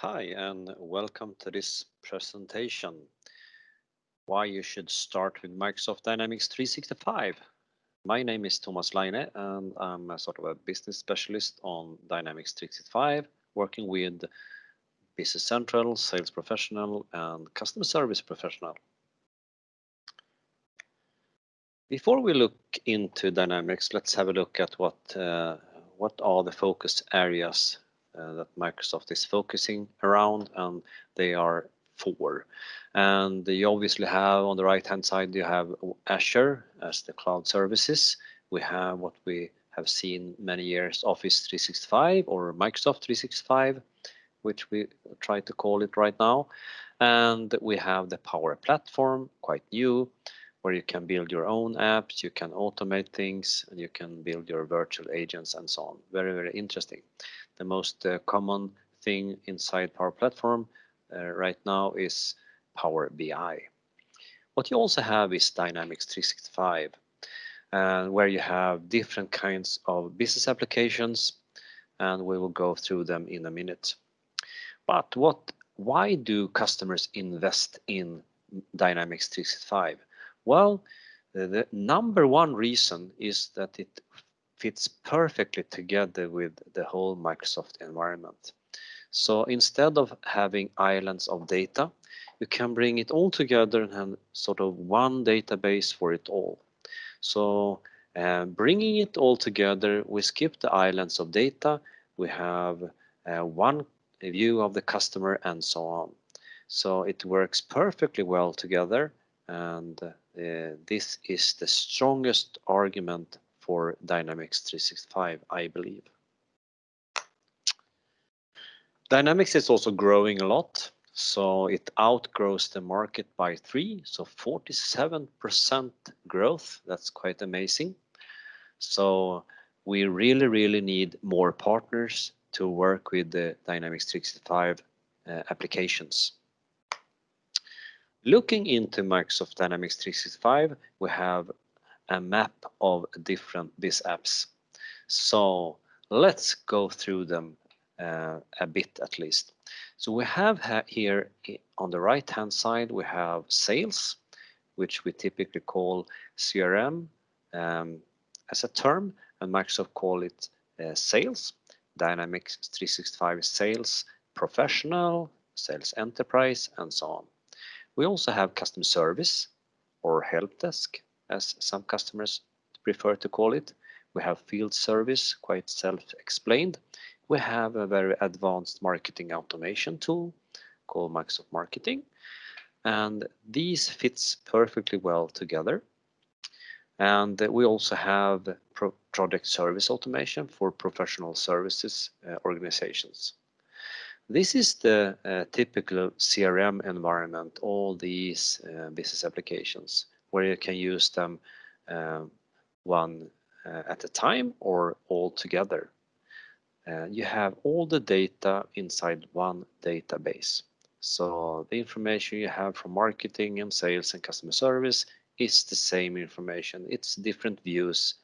Hi, and welcome to this presentation. Why you should start with Microsoft Dynamics 365. My name is Thomas Laine, and I'm a sort of a business specialist on Dynamics 365, working with Business Central, Sales Professional, and Customer Service Professional. Before we look into Dynamics, let's have a look at what are the focus areas that Microsoft is focusing around, and they are four. And you obviously have on the right hand side, you have Azure as the cloud services. We have what we have seen many years, Office 365 or Microsoft 365, which we try to call it right now. And we have the Power Platform, quite new, where you can build your own apps, you can automate things, and you can build your virtual agents and so on. Very, very interesting. The most common thing inside Power Platform right now is Power BI. What you also have is Dynamics 365, where you have different kinds of business applications, and we will go through them in a minute. But why do customers invest in Dynamics 365? Well, the number one reason is that it fits perfectly together with the whole Microsoft environment. So instead of having islands of data, you can bring it all together and have sort of one database for it all. So bringing it all together, we skip the islands of data, we have one view of the customer and so on. So it works perfectly well together, and this is the strongest argument for Dynamics 365, I believe. Dynamics is also growing a lot, so it outgrows the market by 3, so 47% growth. That's quite amazing. So we really need more partners to work with the Dynamics 365 applications. Looking into Microsoft Dynamics 365, we have a map of different biz apps. So let's go through them a bit at least. So we have here on the right hand side, we have sales, which we typically call CRM as a term, and Microsoft call it sales. Dynamics 365 is sales professional, sales enterprise, and so on. We also have customer service or help desk, as some customers prefer to call it. We have field service, quite self-explained. We have a very advanced marketing automation tool called Microsoft Marketing, and these fits perfectly well together. And we also have project service automation for professional services organizations. This is the typical CRM environment, all these business applications, where you can use them one at a time or all together. You have all the data inside one database. So the information you have from marketing and sales and customer service is the same information. It's different views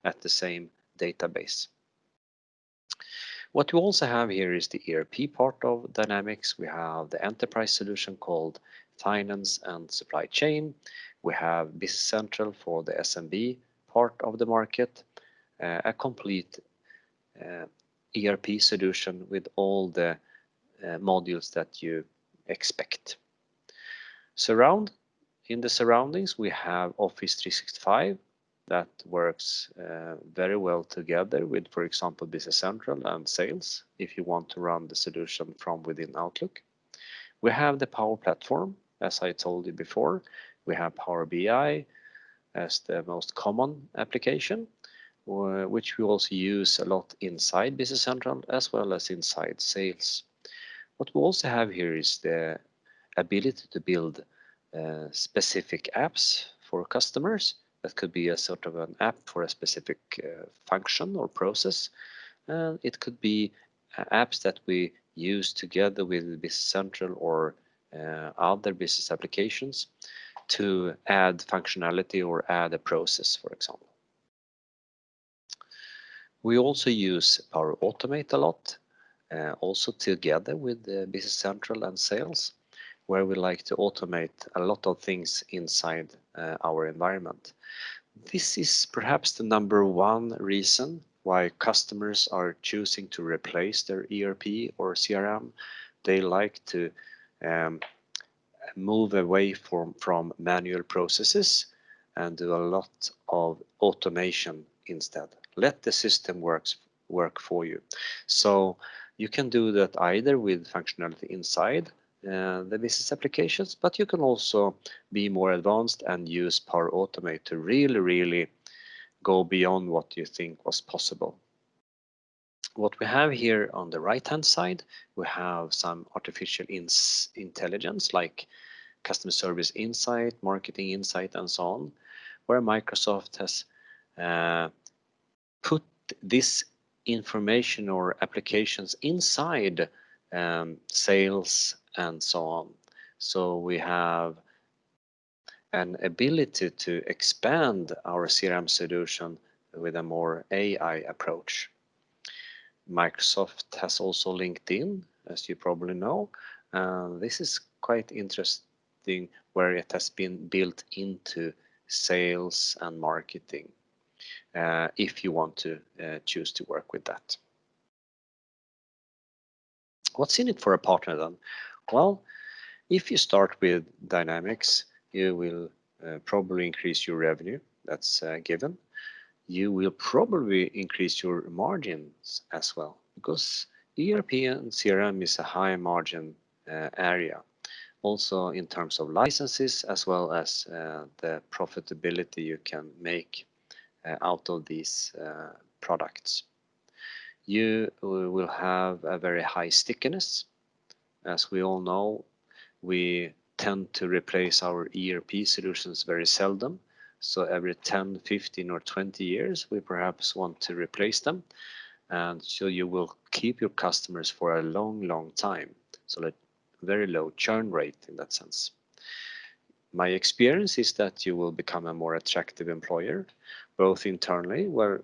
at the same database. What we also have here is the ERP part of Dynamics. We have the enterprise solution called Finance and Supply Chain. We have Business Central for the SMB part of the market, a complete ERP solution with all the modules that you expect. In the surroundings, we have Office 365 that works very well together with, for example, Business Central and Sales, if you want to run the solution from within Outlook. We have the Power Platform, as I told you before. We have Power BI as the most common application, which we also use a lot inside Business Central as well as inside Sales. What we also have here is the ability to build specific apps for customers. That could be a sort of an app for a specific function or process. And it could be apps that we use together with Business Central or other business applications to add functionality or add a process, for example. We also use Power Automate a lot. also together with the Business Central and sales, where we like to automate a lot of things inside our environment. This is perhaps the number one reason why customers are choosing to replace their ERP or CRM. They like to um, move away from manual processes and do a lot of automation instead. Let the system work for you. So you can do that either with functionality inside the business applications, but you can also be more advanced and use Power Automate to really go beyond what you think was possible. What we have here on the right hand side, we have some artificial intelligence like customer service insight, marketing insight, and so on, where Microsoft has put this information or applications inside sales and so on. So we have an ability to expand our CRM solution with a more AI approach. Microsoft has also LinkedIn, as you probably know. This is quite interesting where it has been built into sales and marketing if you want to choose to work with that. What's in it for a partner then? Well, if you start with Dynamics, you will probably increase your revenue. That's given. You will probably increase your margins as well, because ERP and CRM is a high margin area. Also in terms of licenses as well as the profitability you can make out of these products. You will have a very high stickiness. As we all know, we tend to replace our ERP solutions very seldom. So every 10, 15 or 20 years, we perhaps want to replace them. And so you will keep your customers for a long time. So a very low churn rate in that sense. My experience is that you will become a more attractive employer, both internally, where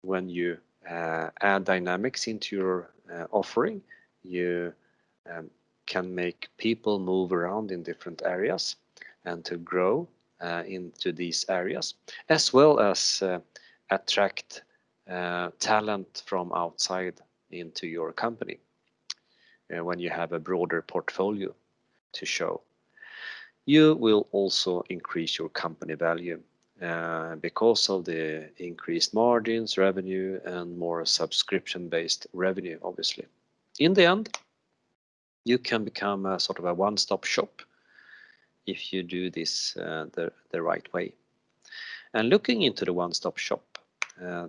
when you add dynamics into your offering, you can make people move around in different areas and to grow into these areas, as well as attract talent from outside into your company when you have a broader portfolio to show. You will also increase your company value because of the increased margins, revenue, and more subscription-based revenue, obviously. In the end, you can become a sort of a one-stop shop if you do this the right way. And looking into the one-stop shop,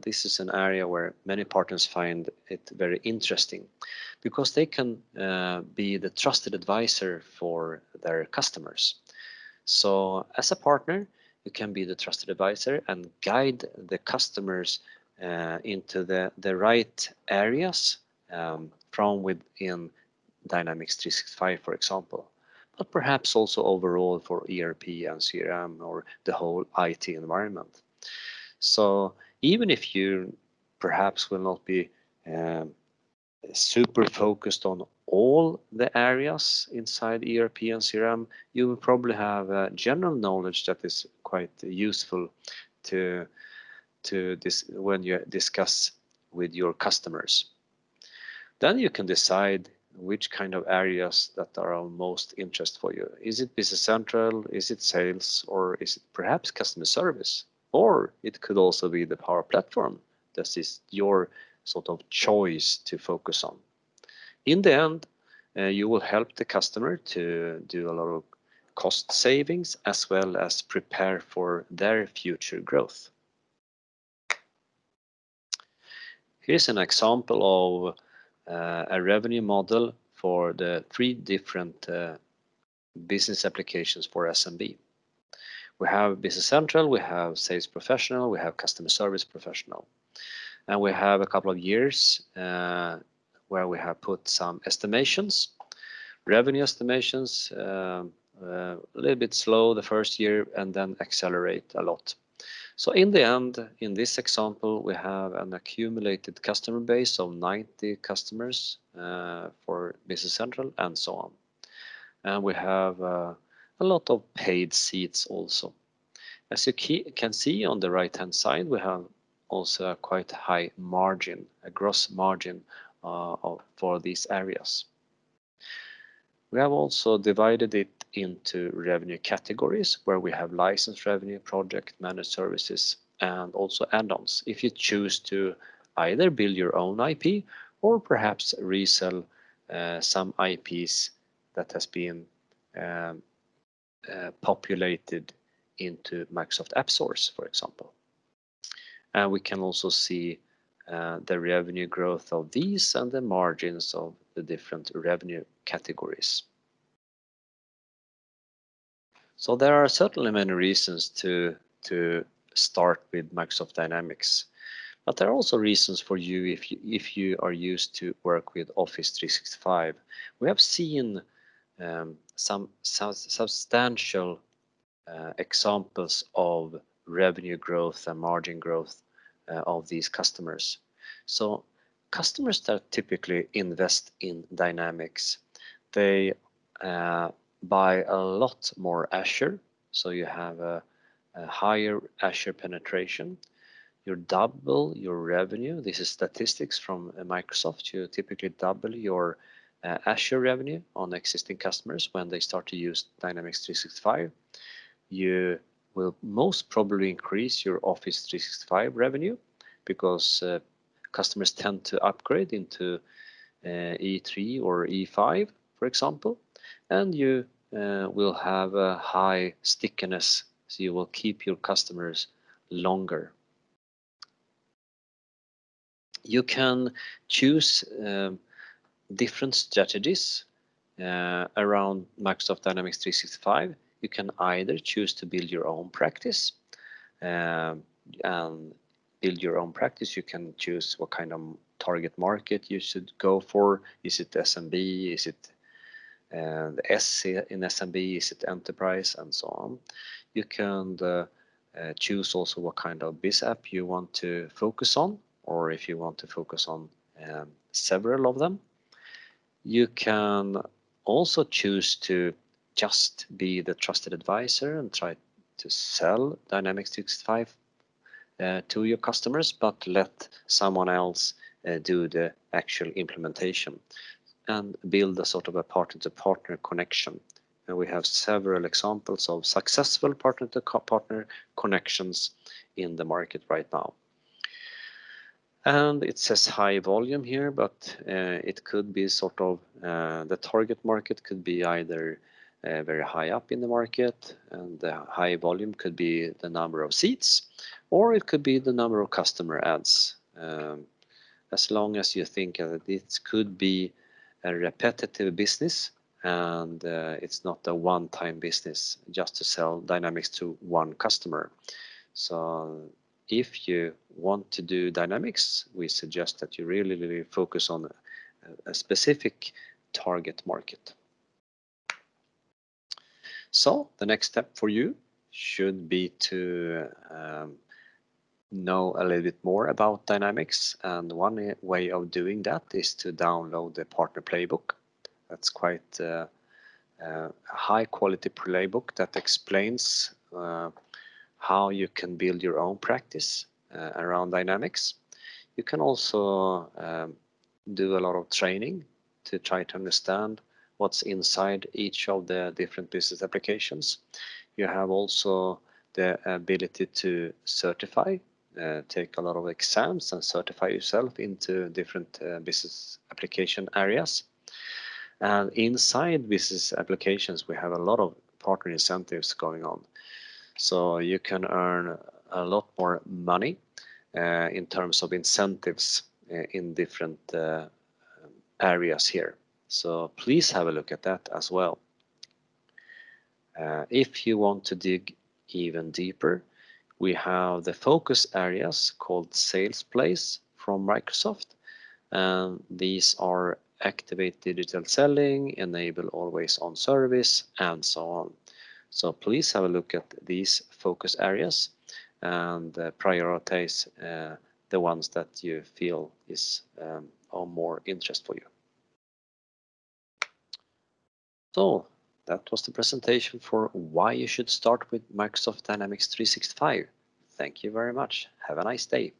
this is an area where many partners find it very interesting because they can be the trusted advisor for their customers. So as a partner, you can be the trusted advisor and guide the customers into the right areas from within Dynamics 365, for example, but perhaps also overall for ERP and CRM or the whole IT environment. So even if you perhaps will not be super focused on all the areas inside ERP and CRM, you will probably have a general knowledge that is quite useful to this when you discuss with your customers. Then you can decide which kind of areas that are of most interest for you. Is it Business Central? Is it sales? Or is it perhaps customer service? Or it could also be the Power Platform. That is your sort of choice to focus on. In the end, you will help the customer to do a lot of cost savings as well as prepare for their future growth. Here's an example of a revenue model for the 3 different business applications for SMB. We have Business Central, we have Sales Professional, we have Customer Service Professional. And we have a couple of years where we have put some estimations, revenue estimations, a little bit slow the first year and then accelerate a lot. So in the end, in this example, we have an accumulated customer base of 90 customers for Business Central and so on. And we have a lot of paid seats also. As you can see on the right-hand side, we have also a quite high margin, a gross margin for these areas. We have also divided it into revenue categories where we have license revenue, project, managed services, and also add-ons. If you choose to either build your own IP or perhaps resell some IPs that has been populated into Microsoft App Source, for example. And we can also see the revenue growth of these and the margins of the different revenue categories. So there are certainly many reasons to start with Microsoft Dynamics, but there are also reasons for you if you are used to work with Office 365. We have seen some substantial examples of revenue growth and margin growth of these customers. So customers that typically invest in Dynamics, they buy a lot more Azure, so you have a higher Azure penetration. You double your revenue. This is statistics from Microsoft. You typically double your Azure revenue on existing customers when they start to use Dynamics 365. You will most probably increase your Office 365 revenue because customers tend to upgrade into E3 or E5, for example, and you will have a high stickiness, so you will keep your customers longer. You can choose different strategies around Microsoft Dynamics 365. You can either choose to build your own practice and build your own practice. You can choose what kind of target market you should go for. Is it SMB? Is it the SC in SMB? Is it enterprise? And so on. You can choose also what kind of biz app you want to focus on, or if you want to focus on several of them. You can also choose to just be the trusted advisor and try to sell Dynamics 365 to your customers, but let someone else do the actual implementation and build a sort of a partner-to-partner connection. And we have several examples of successful partner-to-partner connections in the market right now. And it says high volume here, but it could be sort of the target market could be either very high up in the market, and the high volume could be the number of seats, or it could be the number of customer ads. As long as you think that it could be a repetitive business and it's not a one-time business just to sell Dynamics to one customer. So if you want to do Dynamics, we suggest that you really focus on a specific target market. So the next step for you should be to know a little bit more about Dynamics, and one way of doing that is to download the partner playbook. That's quite a high quality playbook that explains how you can build your own practice around Dynamics. You can also do a lot of training to try to understand what's inside each of the different business applications. You have also the ability to certify, take a lot of exams and certify yourself into different business application areas. And inside business applications, we have a lot of partner incentives going on. So you can earn a lot more money in terms of incentives in different areas here. So please have a look at that as well. If you want to dig even deeper, we have the focus areas called Sales Plays from Microsoft. And these are activate digital selling, enable always on service, and so on. So please have a look at these focus areas and prioritize the ones that you feel is of more interest for you. So that was the presentation for why you should start with Microsoft Dynamics 365. Thank you very much. Have a nice day.